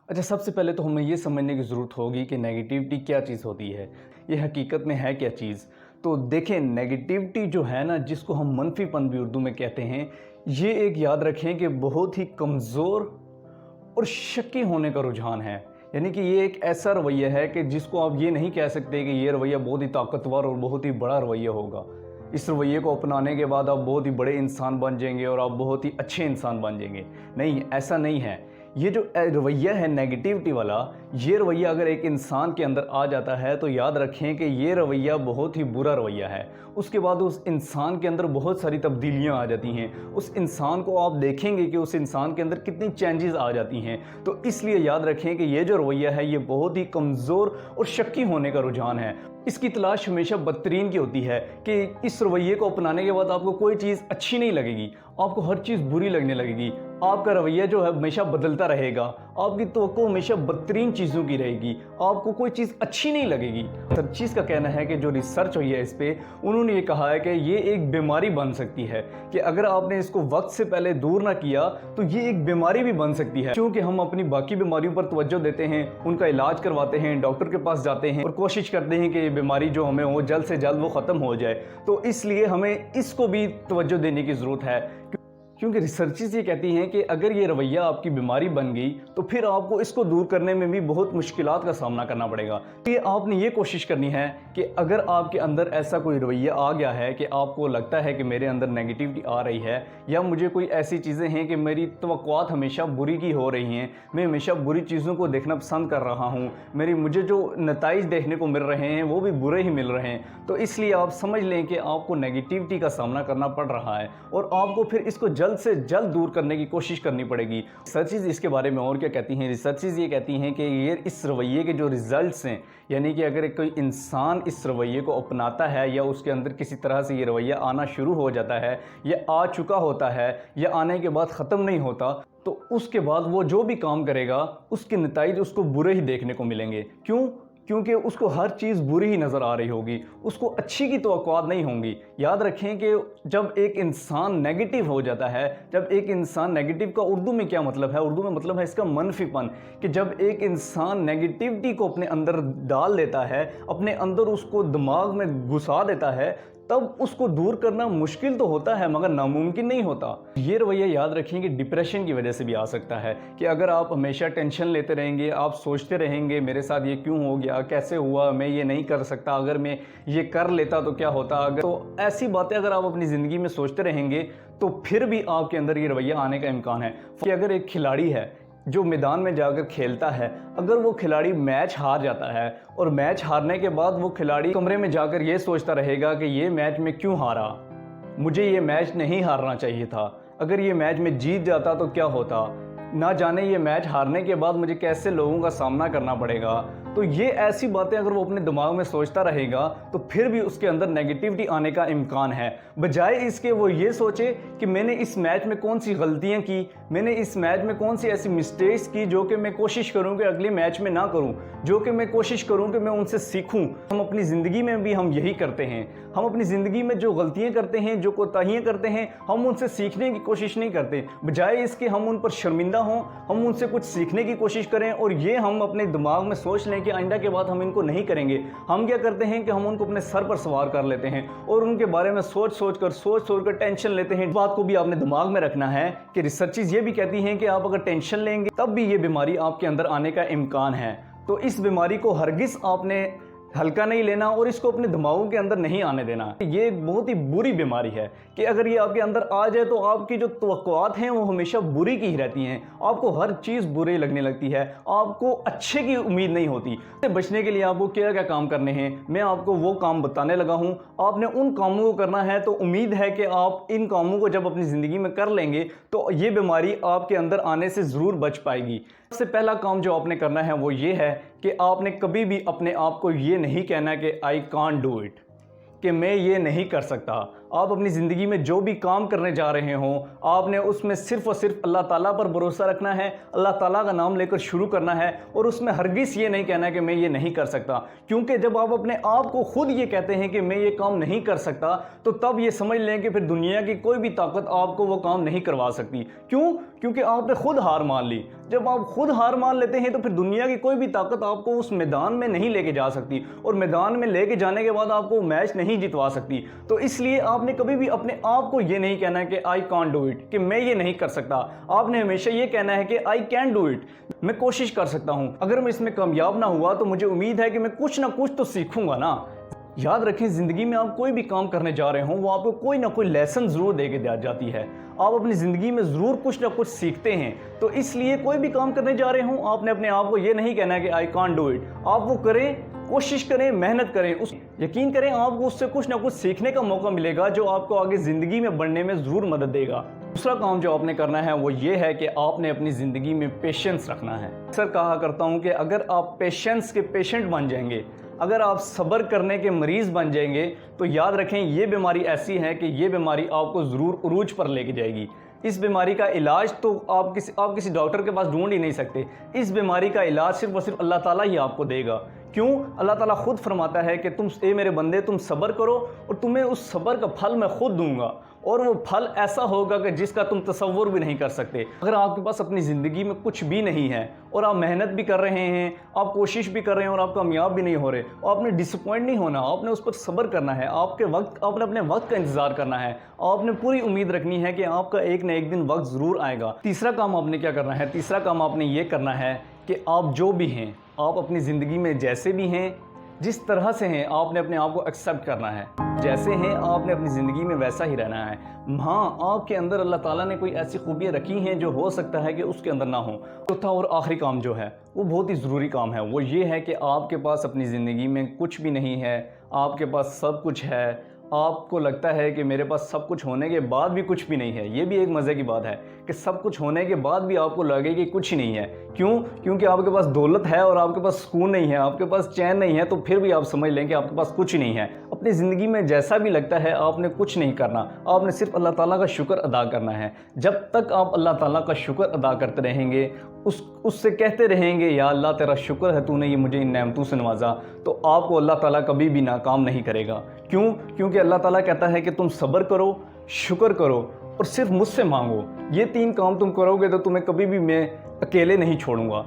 अच्छा, सबसे पहले तो हमें ये समझने की ज़रूरत होगी कि नेगेटिविटी क्या चीज़ होती है, ये हकीकत में है क्या चीज़। तो देखें, नेगेटिविटी जो है ना, जिसको हम मनफीपन भी उर्दू में कहते हैं, ये एक याद रखें कि बहुत ही कमज़ोर और शक्की होने का रुझान है। यानी कि ये एक ऐसा रवैया है कि जिसको आप ये नहीं कह सकते कि ये रवैया बहुत ही ताकतवर और बहुत ही बड़ा रवैया होगा। इस रवैये को अपनाने के बाद आप बहुत ही बड़े इंसान बन जाएंगे और आप बहुत ही अच्छे इंसान बन जाएंगे। नहीं, ऐसा नहीं है। ये जो रवैया है नेगेटिविटी वाला, ये रवैया अगर एक इंसान के अंदर आ जाता है तो याद रखें कि ये रवैया बहुत ही बुरा रवैया है। उसके बाद उस इंसान के अंदर बहुत सारी तब्दीलियां आ जाती हैं। उस इंसान को आप देखेंगे कि उस इंसान के अंदर कितनी चेंजेस आ जाती हैं। तो इसलिए याद रखें कि ये जो रवैया है ये बहुत ही कमज़ोर और शक्की होने का रुझान है। इसकी तलाश हमेशा बदतरीन की होती है कि इस रवैये को अपनाने के बाद आपको कोई चीज़ अच्छी नहीं लगेगी, आपको हर चीज़ बुरी लगने लगेगी। आपका रवैया जो है हमेशा बदलता रहेगा, आपकी तवक्को हमेशा बदतरीन चीज़ों की रहेगी, आपको कोई चीज़ अच्छी नहीं लगेगी। हर चीज़ का कहना है कि जो रिसर्च हुई है इस पे, उन्होंने ये कहा है कि ये एक बीमारी बन सकती है कि अगर आपने इसको वक्त से पहले दूर ना किया तो ये एक बीमारी भी बन सकती है। क्योंकि हम अपनी बाकी बीमारियों पर तवज्जो देते हैं, उनका इलाज करवाते हैं, डॉक्टर के पास जाते हैं और कोशिश करते हैं कि ये बीमारी जो हमें हो जल्द से जल्द वो ख़त्म हो जाए। तो इसलिए हमें इसको भी तवज्जो देने की ज़रूरत है, क्योंकि रिसर्चेस ये कहती हैं कि अगर ये रवैया आपकी बीमारी बन गई तो फिर आपको इसको दूर करने में भी बहुत मुश्किलात का सामना करना पड़ेगा। तो ये आपने ये कोशिश करनी है कि अगर आपके अंदर ऐसा कोई रवैया आ गया है कि आपको लगता है कि मेरे अंदर नेगेटिविटी आ रही है, या मुझे कोई ऐसी चीज़ें हैं कि मेरी तवक्कुआत हमेशा बुरी की हो रही हैं, मैं हमेशा बुरी चीज़ों को देखना पसंद कर रहा हूँ, मुझे जो नताइज देखने को मिल रहे हैं वो भी बुरे ही मिल रहे हैं, तो इसलिए आप समझ लें कि आपको नेगेटिविटी का सामना करना पड़ रहा है और आपको फिर इसको जल्द से जल्द दूर करने की कोशिश करनी पड़ेगी। रिसर्चेस इसके बारे में और क्या कहती हैं? रिसर्चेस ये कहती हैं कि ये इस रवैये के जो रिजल्ट्स हैं, यानी कि अगर कोई इंसान इस रवैये को अपनाता है या उसके अंदर किसी तरह से ये रवैया आना शुरू हो जाता है, या आ चुका होता है, या आने के बाद ख़त्म नहीं होता, तो उसके बाद वो जो भी काम करेगा उसके नतीजे उसको बुरे ही देखने को मिलेंगे। क्यों? क्योंकि उसको हर चीज़ बुरी ही नज़र आ रही होगी, उसको अच्छी की तवक्कुआत नहीं होंगी। याद रखें कि जब एक इंसान नेगेटिव हो जाता है, जब एक इंसान नेगेटिव का उर्दू में क्या मतलब है? उर्दू में मतलब है इसका मनफीपन, कि जब एक इंसान नेगेटिविटी को अपने अंदर डाल देता है, अपने अंदर उसको दिमाग में घुसा देता है, तब उसको दूर करना मुश्किल तो होता है मगर नामुमकिन नहीं होता। ये रवैया याद रखें कि डिप्रेशन की वजह से भी आ सकता है, कि अगर आप हमेशा टेंशन लेते रहेंगे, आप सोचते रहेंगे मेरे साथ ये क्यों हो गया, कैसे हुआ, मैं ये नहीं कर सकता, अगर मैं ये कर लेता तो क्या होता, अगर तो ऐसी बातें अगर आप अपनी ज़िंदगी में सोचते रहेंगे तो फिर भी आपके अंदर ये रवैया आने का इम्कान है। कि अगर एक खिलाड़ी है जो मैदान में जाकर खेलता है, अगर वो खिलाड़ी मैच हार जाता है और मैच हारने के बाद वो खिलाड़ी कमरे में जाकर ये सोचता रहेगा कि ये मैच में क्यों हारा, मुझे ये मैच नहीं हारना चाहिए था, अगर ये मैच में जीत जाता तो क्या होता, ना जाने ये मैच हारने के बाद मुझे कैसे लोगों का सामना करना पड़ेगा। तो ये ऐसी बातें अगर वो अपने दिमाग में सोचता रहेगा तो फिर भी उसके अंदर नेगेटिविटी आने का इम्कान है। बजाय इसके वो ये सोचे कि मैंने इस मैच में कौन सी गलतियां की, मैंने इस मैच में कौन सी ऐसी मिस्टेक्स की जो कि मैं कोशिश करूं कि अगले मैच में ना करूं, जो कि मैं कोशिश करूं कि मैं उनसे सीखूं। हम अपनी ज़िंदगी में भी हम यही करते हैं, हम अपनी ज़िंदगी में जो गलतियाँ करते हैं, जो कोताहियाँ करते हैं, हम उनसे सीखने की कोशिश नहीं करते। बजाय इसके हम उन पर शर्मिंदा हों, हम उनसे कुछ सीखने की कोशिश करें और ये हम अपने दिमाग में सोच लें कि आइंदा के बाद हम इनको नहीं करेंगे। हम क्या करते हैं कि हम उनको अपने सर पर सवार कर लेते हैं और उनके बारे में सोच सोच कर टेंशन लेते हैं। इस बात को भी आपने दिमाग में रखना है कि रिसर्चेस ये भी कहती हैं कि आप अगर टेंशन लेंगे तब भी ये बीमारी आपके अंदर आने का इम्कान है। तो इस बीमारी को हरगिज़ आपने हल्का नहीं लेना और इसको अपने दिमागों के अंदर नहीं आने देना। ये एक बहुत ही बुरी बीमारी है कि अगर ये आपके अंदर आ जाए तो आपकी जो तवक्कुआत हैं वो हमेशा बुरी की ही रहती हैं, आपको हर चीज़ बुरी लगने लगती है, आपको अच्छे की उम्मीद नहीं होती। इससे बचने के लिए आपको क्या क्या काम करने हैं, मैं आपको वो काम बताने लगा हूँ। आपने उन कामों को करना है, तो उम्मीद है कि आप इन कामों को जब अपनी ज़िंदगी में कर लेंगे तो ये बीमारी आपके अंदर आने से ज़रूर बच पाएगी। सबसे पहला काम जो आपने करना है वो ये है कि आपने कभी भी अपने आप को ये नहीं कहना कि आई कांट डू इट। کہ میں یہ نہیں کر سکتا۔ آپ اپنی زندگی میں جو بھی کام کرنے جا رہے ہوں، آپ نے اس میں صرف اور صرف اللہ تعالیٰ پر بھروسہ رکھنا ہے، اللہ تعالیٰ کا نام لے کر شروع کرنا ہے، اور اس میں ہرگز یہ نہیں کہنا ہے کہ میں یہ نہیں کر سکتا۔ کیونکہ جب آپ اپنے آپ کو خود یہ کہتے ہیں کہ میں یہ کام نہیں کر سکتا، تو تب یہ سمجھ لیں کہ پھر دنیا کی کوئی بھی طاقت آپ کو وہ کام نہیں کروا سکتی۔ کیوں؟ کیونکہ آپ نے خود ہار مان لی۔ جب آپ خود ہار مان لیتے ہیں تو پھر دنیا کی کوئی بھی طاقت آپ کو اس میدان میں نہیں لے کے جا سکتی، اور میدان میں لے کے جانے کے بعد آپ کو میچ نہیں جتوا سکتی۔ تو اس لیے آپ نے کبھی بھی اپنے آپ کو یہ نہیں کہنا ہے کہ آئی کانٹ ڈو اٹ، کہ میں یہ نہیں کر سکتا۔ آپ نے ہمیشہ یہ کہنا ہے کہ آئی کین ڈو اٹ، میں کوشش کر سکتا ہوں۔ اگر میں اس میں کامیاب نہ ہوا تو مجھے امید ہے کہ میں کچھ نہ کچھ تو سیکھوں گا نا۔ یاد رکھیں، زندگی میں آپ کوئی بھی کام کرنے جا رہے ہوں، وہ آپ کو کوئی نہ کوئی لیسن ضرور دے کے جاتی ہے۔ آپ اپنی زندگی میں ضرور کچھ نہ کچھ سیکھتے ہیں۔ تو اس لیے کوئی بھی کام کرنے جا رہے ہوں، آپ نے اپنے آپ کو یہ نہیں کہنا ہے کہ آئی کانٹ ڈو اٹ۔ آپ وہ کریں، کوشش کریں، محنت کریں، یقین کریں آپ کو اس سے کچھ نہ کچھ سیکھنے کا موقع ملے گا جو آپ کو آگے زندگی میں بڑھنے میں ضرور مدد دے گا۔ دوسرا کام جو آپ نے کرنا ہے وہ یہ ہے کہ آپ نے اپنی زندگی میں پیشنس رکھنا ہے۔ اکثر کہا کرتا ہوں کہ اگر آپ پیشنس کے پیشنٹ بن جائیں گے، اگر آپ صبر کرنے کے مریض بن جائیں گے، تو یاد رکھیں یہ بیماری ایسی ہے کہ یہ بیماری آپ کو ضرور عروج پر لے کے جائے گی۔ اس بیماری کا علاج تو آپ کسی ڈاکٹر کے پاس ڈھونڈ ہی نہیں سکتے۔ اس بیماری کا علاج صرف اور صرف اللہ تعالیٰ ہی آپ کو دے گا۔ کیوں؟ اللہ تعالیٰ خود فرماتا ہے کہ اے میرے بندے، تم صبر کرو اور تمہیں اس صبر کا پھل میں خود دوں گا، اور وہ پھل ایسا ہوگا کہ جس کا تم تصور بھی نہیں کر سکتے۔ اگر آپ کے پاس اپنی زندگی میں کچھ بھی نہیں ہے اور آپ محنت بھی کر رہے ہیں، آپ کوشش بھی کر رہے ہیں اور آپ کامیاب بھی نہیں ہو رہے، آپ نے ڈس اپوائنٹ نہیں ہونا، آپ نے اس پر صبر کرنا ہے، آپ نے اپنے وقت کا انتظار کرنا ہے، آپ نے پوری امید رکھنی ہے کہ آپ کا ایک نہ ایک دن وقت ضرور آئے گا۔ تیسرا کام آپ نے کیا کرنا ہے؟ تیسرا کام آپ نے یہ کرنا ہے کہ آپ جو بھی ہیں، آپ اپنی زندگی میں جیسے بھی ہیں، جس طرح سے ہیں، آپ نے اپنے آپ کو ایکسیپٹ کرنا ہے۔ جیسے ہیں آپ نے اپنی زندگی میں ویسا ہی رہنا ہے۔ ہاں، آپ کے اندر اللہ تعالیٰ نے کوئی ایسی خوبیاں رکھی ہیں جو ہو سکتا ہے کہ اس کے اندر نہ ہوں۔ چوتھا اور آخری کام جو ہے وہ بہت ہی ضروری کام ہے، وہ یہ ہے کہ آپ کے پاس اپنی زندگی میں کچھ بھی نہیں ہے، آپ کے پاس سب کچھ ہے۔ آپ کو لگتا ہے کہ میرے پاس سب کچھ ہونے کے بعد بھی کچھ بھی نہیں ہے۔ یہ بھی ایک مزے کی بات ہے کہ سب کچھ ہونے کے بعد بھی آپ کو لگے کہ کچھ ہی نہیں ہے۔ کیوں؟ کیونکہ آپ کے پاس دولت ہے اور آپ کے پاس سکون نہیں ہے، آپ کے پاس چین نہیں ہے، تو پھر بھی آپ سمجھ لیں کہ آپ کے پاس کچھ نہیں ہے۔ اپنی زندگی میں جیسا بھی لگتا ہے آپ نے کچھ نہیں کرنا، آپ نے صرف اللہ تعالیٰ کا شکر ادا کرنا ہے۔ جب تک آپ اللہ تعالیٰ کا شکر ادا کرتے رہیں گے، اس سے کہتے رہیں گے یا اللہ تیرا شکر ہے تو نے یہ مجھے ان نعمتوں سے نوازا، تو آپ کو اللہ تعالیٰ کبھی بھی ناکام نہیں کرے گا۔ کیوں؟ کیونکہ اللہ تعالیٰ کہتا ہے کہ تم صبر کرو، شکر کرو اور صرف مجھ سے مانگو۔ یہ تین کام تم کرو گے تو تمہیں کبھی بھی میں اکیلے نہیں چھوڑوں گا۔